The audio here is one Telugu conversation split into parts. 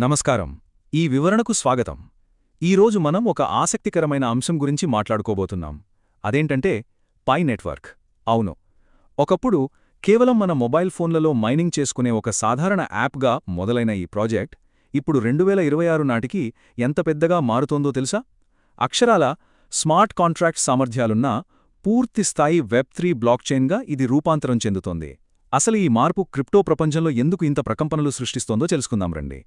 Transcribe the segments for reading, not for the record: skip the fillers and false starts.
నమస్కారం. ఈ వివరణకు స్వాగతం. ఈరోజు మనం ఒక ఆసక్తికరమైన అంశం గురించి మాట్లాడుకోబోతున్నాం. అదేంటంటే పై నెట్వర్క్. అవును, ఒకప్పుడు కేవలం మన మొబైల్ ఫోన్లలో మైనింగ్ చేసుకునే ఒక సాధారణ యాప్గా మొదలైన ఈ ప్రాజెక్ట్ ఇప్పుడు 2026 నాటికి ఎంత పెద్దగా మారుతోందో తెలుసా? అక్షరాల స్మార్ట్ కాంట్రాక్ట్ సామర్థ్యాలున్న పూర్తిస్థాయి వెబ్3 బ్లాక్చైన్గా ఇది రూపాంతరం చెందుతోంది. అసలు ఈ మార్పు క్రిప్టో ప్రపంచంలో ఎందుకు ఇంత ప్రకంపనలు సృష్టిస్తోందో తెలుసుకుందాం రండి.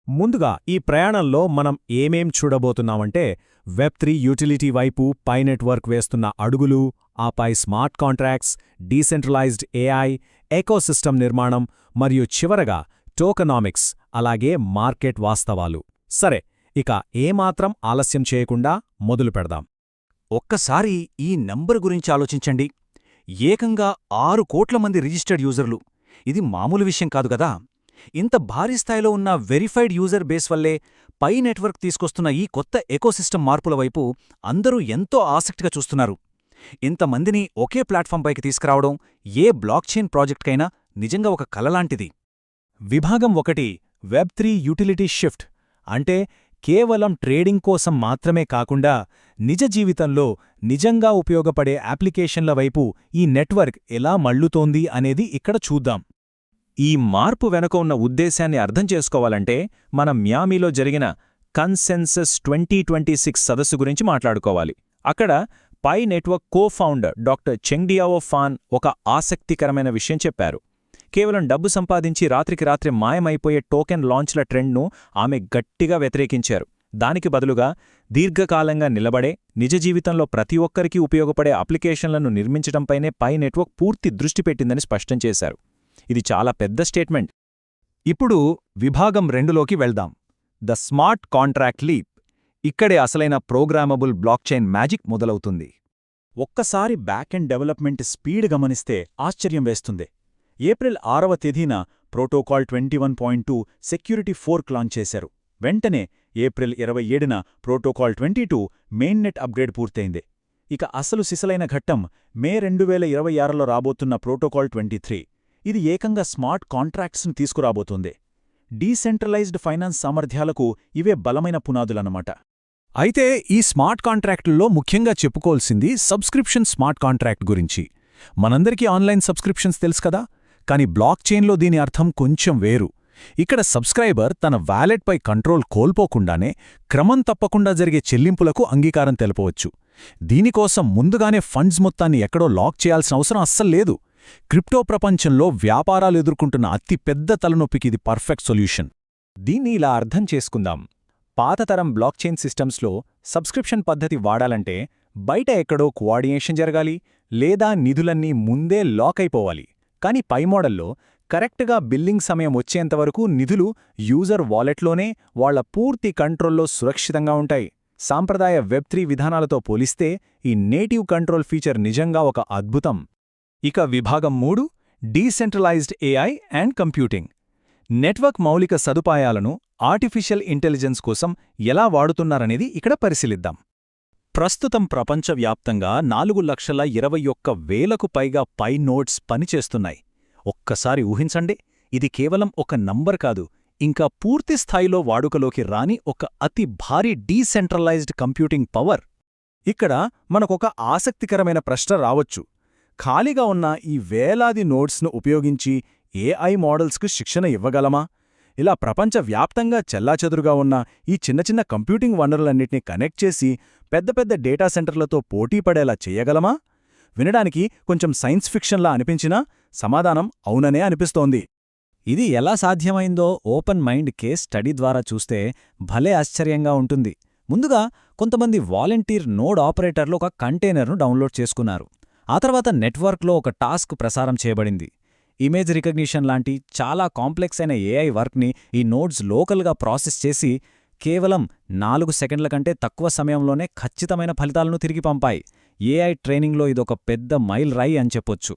ముందుగా ఈ ప్రయాణంలో మనం ఏమేం చూడబోతున్నామంటే వెబ్3 యూటిలిటీ వైపు పై నెట్వర్క్ వేస్తున్న అడుగులు, ఆపై smart contracts, decentralised AI, ecosystem నిర్మాణం మరియు చివరగా టోకనామిక్స్ అలాగే మార్కెట్ వాస్తవాలు. సరే, ఇక ఏమాత్రం ఆలస్యం చేయకుండా మొదలు పెడదాం. ఒక్కసారి ఈ నంబర్ గురించి ఆలోచించండి. ఏకంగా 6 కోట్ల మంది రిజిస్టర్డ్ యూజర్లు. ఇది మామూలు విషయం కాదు కదా. ఇంత భారీ స్థాయిలో ఉన్న వెరిఫైడ్ యూజర్ బేస్ వల్లే పై నెట్వర్క్ తీసుకొస్తున్న ఈ కొత్త ఎకోసిస్టమ్ మార్పుల వైపు అందరూ ఎంతో ఆసక్తిగా చూస్తున్నారు. ఇంతమందిని ఒకే ప్లాట్ఫాంపైకి తీసుకురావడం ఏ బ్లాక్చైన్ ప్రాజెక్ట్కైనా నిజంగా ఒక కలలాంటిది. విభాగం 1 వెబ్3 యూటిలిటీ షిఫ్ట్ అంటే కేవలం ట్రేడింగ్ కోసం మాత్రమే కాకుండా నిజ జీవితంలో నిజంగా ఉపయోగపడే అప్లికేషన్ల వైపు ఈ నెట్వర్క్ ఎలా మళ్లుతోంది అనేది ఇక్కడ చూద్దాం. ఈ మార్పు వెనుక ఉన్న ఉద్దేశాన్ని అర్థం చేసుకోవాలంటే మనం మియామిలో జరిగిన కన్సెన్సస్ 2026 సదస్సు గురించి మాట్లాడుకోవాలి. అక్కడ pi network co-founder doctor చెంగ్డియావో fan ఒక ఆసక్తికరమైన విషయం చెప్పారు. కేవలం డబ్బు సంపాదించి రాత్రికి రాత్రి మాయమైపోయే టోకెన్ లాంచ్ల ట్రెండ్ను ఆమె గట్టిగా వ్యతిరేకించారు. దానికి బదులుగా దీర్ఘకాలంగా నిలబడే, నిజ జీవితంలో ప్రతి ఒక్కరికీ ఉపయోగపడే అప్లికేషన్లను నిర్మించడంపైనే పై నెట్వర్క్ పూర్తి దృష్టి పెట్టిందని స్పష్టం చేశారు. ఇది చాలా పెద్ద స్టేట్మెంట్. ఇప్పుడు విభాగం 2లోకి వెళ్దాం. The smart contract leap. ఇక్కడే అసలైన ప్రోగ్రామబుల్ బ్లాక్చైన్ మ్యాజిక్ మొదలవుతుంది. ఒక్కసారి బ్యాకెండ్ డెవలప్మెంట్ స్పీడ్ గమనిస్తే ఆశ్చర్యం వేస్తుంది. ఏప్రిల్ 6వ తేదీన ప్రోటోకాల్ 21.2 సెక్యూరిటీ ఫోర్క్ లాంచ్ చేశారు. వెంటనే ఏప్రిల్ 27న ప్రోటోకాల్ 22 మెయిన్నెట్ అప్గ్రేడ్ పూర్తయింది. ఇక అసలు సిసలైన ఘట్టం మే 2026లో రాబోతున్న ప్రోటోకాల్ 23. ఇది ఏకంగా స్మార్ట్ కాంట్రాక్ట్స్ను తీసుకురాబోతోంది. డీసెంట్రలైజ్డ్ ఫైనాన్స్ సామర్థ్యాలకు ఇవే బలమైన పునాదులన్నమాట. అయితే ఈ స్మార్ట్ కాంట్రాక్టుల్లో ముఖ్యంగా చెప్పుకోవాల్సింది సబ్స్క్రిప్షన్ స్మార్ట్ కాంట్రాక్ట్ గురించి. మనందరికీ ఆన్లైన్ సబ్స్క్రిప్షన్స్ తెలుసు కదా, కానీ బ్లాక్చైన్లో దీని అర్థం కొంచెం వేరు. ఇక్కడ సబ్స్క్రైబర్ తన వ్యాలెట్పై కంట్రోల్ కోల్పోకుండానే క్రమం తప్పకుండా జరిగే చెల్లింపులకు అంగీకారం తెలపవచ్చు. దీనికోసం ముందుగానే ఫండ్స్ మొత్తాన్ని ఎక్కడో లాక్ చేయాల్సిన అవసరం అస్సల్లేదు. క్రిప్టో ప్రపంచంలో వ్యాపారాలు ఎదుర్కొంటున్న అతి పెద్ద తలనొప్పికి ఇది పర్ఫెక్ట్ సొల్యూషన్. దీన్ని ఇలా అర్థం చేసుకుందాం. పాతతరం బ్లాక్చైన్ సిస్టమ్స్లో సబ్స్క్రిప్షన్ పద్ధతి వాడాలంటే బయట ఎక్కడో కోఆర్డినేషన్ జరగాలి, లేదా నిధులన్నీ ముందే లాక్ అయిపోవాలి. కానీ పై మోడల్లో కరెక్ట్గా బిల్లింగ్ సమయం వచ్చేంతవరకు నిధులు యూజర్ వాలెట్లోనే వాళ్ల పూర్తి కంట్రోల్లో సురక్షితంగా ఉంటాయి. సాంప్రదాయ వెబ్3 విధానాలతో పోలిస్తే ఈ నేటివ్ కంట్రోల్ ఫీచర్ నిజంగా ఒక అద్భుతం. ఇక విభాగం 3 decentralised AI and computing. Network మౌలిక సదుపాయాలను ఆర్టిఫిషియల్ ఇంటెలిజెన్స్ కోసం ఎలా వాడుతున్నారనేది ఇక్కడ పరిశీలిద్దాం. ప్రస్తుతం ప్రపంచవ్యాప్తంగా 4,21,000కు పైగా పై నోడ్స్ పనిచేస్తున్నాయి. ఒక్కసారి ఊహించండి, ఇది కేవలం ఒక నంబర్ కాదు, ఇంకా పూర్తిస్థాయిలో వాడుకలోకి రాని ఒక అతి భారీ డీసెంట్రలైజ్డ్ కంప్యూటింగ్ పవర్. ఇక్కడ మనకొక ఆసక్తికరమైన ప్రశ్న రావచ్చు. ఖాళీగా ఉన్న ఈ వేలాది నోడ్స్ను ఉపయోగించి ఏఐ మోడల్స్కు శిక్షణ ఇవ్వగలమా? ఇలా ప్రపంచవ్యాప్తంగా చెల్లాచెదురుగా ఉన్న ఈ చిన్న చిన్న కంప్యూటింగ్ వనరులన్నింటినీ కనెక్ట్ చేసి పెద్ద పెద్ద డేటా సెంటర్లతో పోటీపడేలా చెయ్యగలమా? వినడానికి కొంచెం సైన్స్ ఫిక్షన్లా అనిపించినా సమాధానం అవుననే అనిపిస్తోంది. ఇది ఎలా సాధ్యమైందో ఓపెన్ మైండ్ కేస్ స్టడీ ద్వారా చూస్తే భలే ఆశ్చర్యంగా ఉంటుంది. ముందుగా కొంతమంది వాలంటీర్ నోడ్ ఆపరేటర్లు ఒక కంటైనర్ను డౌన్లోడ్ చేసుకున్నారు. ఆ తర్వాత నెట్వర్క్లో ఒక టాస్క్ ప్రసారం చేయబడింది. ఇమేజ్ రికగ్నిషన్ లాంటి చాలా కాంప్లెక్స్ అయిన ఏఐ వర్క్ని ఈ నోడ్స్ లోకల్గా ప్రాసెస్ చేసి కేవలం 4 సెకండ్ల కంటే తక్కువ సమయంలోనే ఖచ్చితమైన ఫలితాలను తిరిగి పంపాయి. ఏఐ ట్రైనింగ్లో ఇదొక పెద్ద మైల్ రాయి అని చెప్పొచ్చు.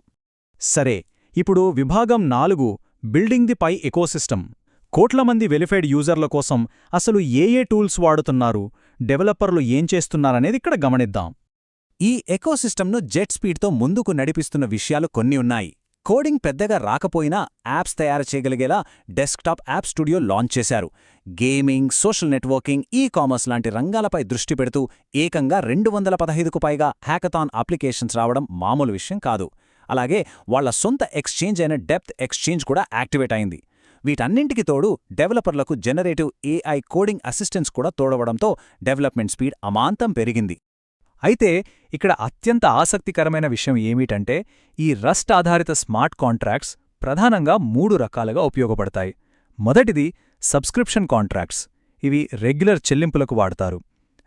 సరే, ఇప్పుడు విభాగం 4 బిల్డింగ్ ది పై ఎకోసిస్టమ్. కోట్ల మంది వెరిఫైడ్ యూజర్ల కోసం అసలు ఏ టూల్స్ వాడుతున్నారు, డెవలపర్లు ఏం చేస్తున్నారనేది ఇక్కడ గమనిద్దాం. ఈ ఎకోసిస్టమ్ను జెట్ స్పీడ్తో ముందుకు నడిపిస్తున్న విషయాలు కొన్ని ఉన్నాయి. కోడింగ్ పెద్దగా రాకపోయినా యాప్స్ తయారు చేయగలిగేలా డెస్క్టాప్ యాప్ స్టూడియో లాంచ్ చేశారు. గేమింగ్, సోషల్ నెట్వర్కింగ్, కామర్స్ లాంటి రంగాలపై దృష్టి పెడుతూ ఏకంగా 215కు పైగా హ్యాకథాన్ అప్లికేషన్స్ రావడం మామూలు విషయం కాదు. అలాగే వాళ్ల సొంత ఎక్స్చేంజ్ అయిన డెప్త్ ఎక్స్చేంజ్ కూడా యాక్టివేట్ అయింది. వీటన్నింటికి తోడు డెవలపర్లకు జనరేటివ్ ఏఐ కోడింగ్ అసిస్టెన్స్ కూడా తోడవడంతో డెవలప్మెంట్ స్పీడ్ అమాంతం పెరిగింది. అయితే ఇక్కడ అత్యంత ఆసక్తికరమైన విషయం ఏమిటంటే, ఈ రస్ట్ ఆధారిత స్మార్ట్ కాంట్రాక్ట్స్ ప్రధానంగా 3 రకాలుగా ఉపయోగపడతాయి. మొదటిది సబ్స్క్రిప్షన్ కాంట్రాక్ట్స్. ఇవి రెగ్యులర్ చెల్లింపులకు వాడతారు.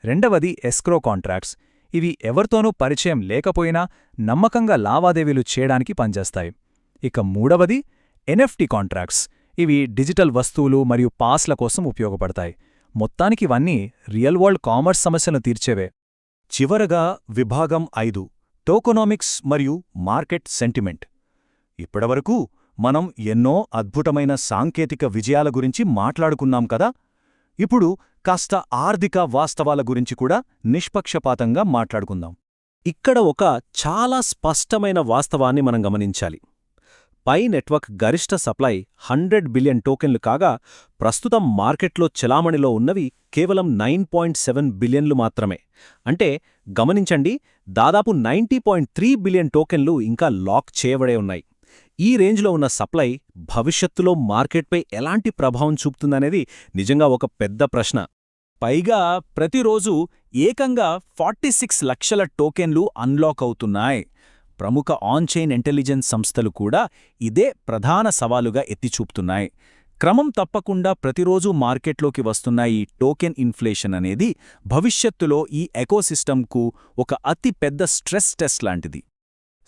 రెండవది ఎస్క్రో కాంట్రాక్ట్స్. ఇవి ఎవరితోనూ పరిచయం లేకపోయినా నమ్మకంగా లావాదేవీలు చేయడానికి పనిచేస్తాయి. ఇక మూడవది ఎన్ఎఫ్టి కాంట్రాక్ట్స్. ఇవి డిజిటల్ వస్తువులు మరియు పాస్ల కోసం ఉపయోగపడతాయి. మొత్తానికి ఇవన్నీ రియల్ వరల్డ్ కామర్స్ సమస్యలను తీర్చేవే. చివరగా విభాగం 5 టోకనామిక్స్ మరియు మార్కెట్ సెంటిమెంట్. ఇప్పటివరకు మనం ఎన్నో అద్భుతమైన సాంకేతిక విజయాల గురించి మాట్లాడుకున్నాం కదా. ఇప్పుడు కాస్త ఆర్థిక వాస్తవాల గురించి కూడా నిష్పక్షపాతంగా మాట్లాడుకుందాం. ఇక్కడ ఒక చాలా స్పష్టమైన వాస్తవాన్ని మనం గమనించాలి. పై నెట్వర్క్ గరిష్ట సప్లై 100 బిలియన్ టోకెన్లు కాగా, ప్రస్తుతం మార్కెట్లో చెలామణిలో ఉన్నవి కేవలం 9.7 బిలియన్లు మాత్రమే. అంటే గమనించండి, దాదాపు 90.3 బిలియన్ టోకెన్లు ఇంకా లాక్ చేయబడే ఉన్నాయి. ఈ రేంజ్లో ఉన్న సప్లై భవిష్యత్తులో మార్కెట్పై ఎలాంటి ప్రభావం చూపుతుందనేది నిజంగా ఒక పెద్ద ప్రశ్న. పైగా ప్రతిరోజు ఏకంగా 46 లక్షల టోకెన్లు అన్లాక్ అవుతున్నాయి. ప్రముఖ ఆన్-చైన్ ఇంటెలిజెన్స్ సంస్థలు కూడా ఇదే ప్రధాన సవాలుగా ఎత్తిచూపుతున్నాయి. క్రమం తప్పకుండా ప్రతిరోజూ మార్కెట్లోకి వస్తున్న ఈ టోకెన్ ఇన్ఫ్లేషన్ అనేది భవిష్యత్తులో ఈ ఎకోసిస్టమ్కు ఒక అతి పెద్ద స్ట్రెస్ టెస్ట్ లాంటిది.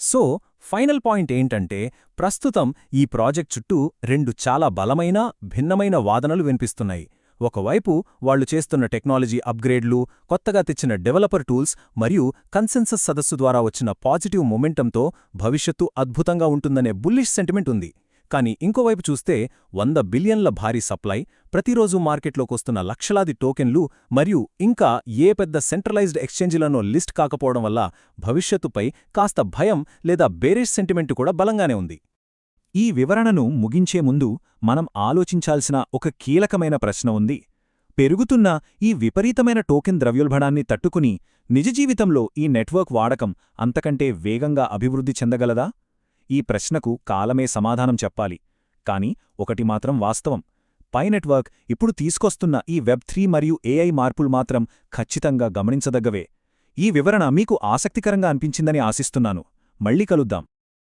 సో ఫైనల్ పాయింట్ ఏంటంటే, ప్రస్తుతం ఈ ప్రాజెక్ట్ చుట్టూ 2 చాలా బలమైన, భిన్నమైన వాదనలు వినిపిస్తున్నాయి. ఒకవైపు వాళ్లు చేస్తున్న టెక్నాలజీ అప్గ్రేడ్లు, కొత్తగా తెచ్చిన డెవలపర్ టూల్స్ మరియు కన్సెన్సస్ సదస్సు ద్వారా వచ్చిన పాజిటివ్ మొమెంటంతో భవిష్యత్తు అద్భుతంగా ఉంటుందనే బుల్లిష్ సెంటిమెంట్ ఉంది. కానీ ఇంకోవైపు చూస్తే 100 బిలియన్ల భారీ సప్లై, ప్రతిరోజు మార్కెట్లోకొస్తున్న లక్షలాది టోకెన్లు మరియు ఇంకా ఏ పెద్ద సెంట్రలైజ్డ్ ఎక్స్చేంజిలనో లిస్ట్ కాకపోవడం వల్ల భవిష్యత్తుపై కాస్త భయం లేదా బేరిష్ సెంటిమెంటు కూడా బలంగానే ఉంది. ఈ వివరణను ముగించే ముందు మనం ఆలోచించాల్సిన ఒక కీలకమైన ప్రశ్న ఉంది. పెరుగుతున్న ఈ విపరీతమైన టోకెన్ ద్రవ్యోల్బణాన్ని తట్టుకుని నిజ జీవితంలో ఈ నెట్వర్క్ వాడకం అంతకంటే వేగంగా అభివృద్ధి చెందగలదా? ఈ ప్రశ్నకు కాలమే సమాధానం చెప్పాలి. కాని ఒకటి మాత్రం వాస్తవం, పై నెట్వర్క్ ఇప్పుడు తీసుకొస్తున్న ఈ వెబ్3 మరియు ఏఐ మార్పులు మాత్రం ఖచ్చితంగా గమనించదగ్గవే. ఈ వివరణ మీకు ఆసక్తికరంగా అనిపించిందని ఆశిస్తున్నాను. మళ్ళీ కలుద్దాం.